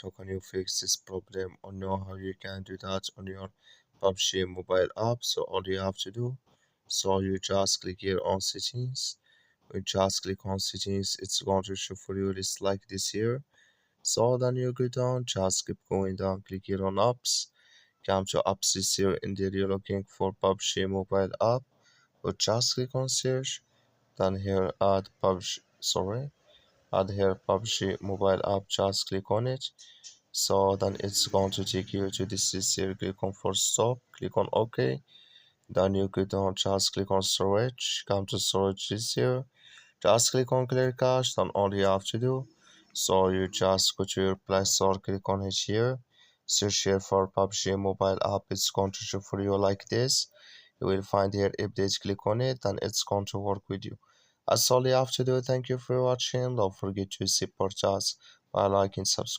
how can you fix this problem or know how you can do that on your PUBG mobile app? So all you have to do, so you just click here on settings. You just click on settings, it's going to show for you list like this here. So then you go down, just keep going down, click here on apps. Come to apps this here, and there you're looking for PUBG mobile app. But just click on search. Then here add PUBG, sorry, add here PUBG mobile app. Just click on it. So then it's going to take you to this is here. Click on for stop. Click on OK. Then you go down. Just click on storage. Come to storage this here. Just click on clear cache. Then all you have to do. So you just go to your Play Store. Click on it here. Search here for PUBG mobile app. It's going to show for you like this. You will find here update, click on it, and it's going to work with you. That's all you have to do. Thank you for watching. Don't forget to support us by liking, subscribe.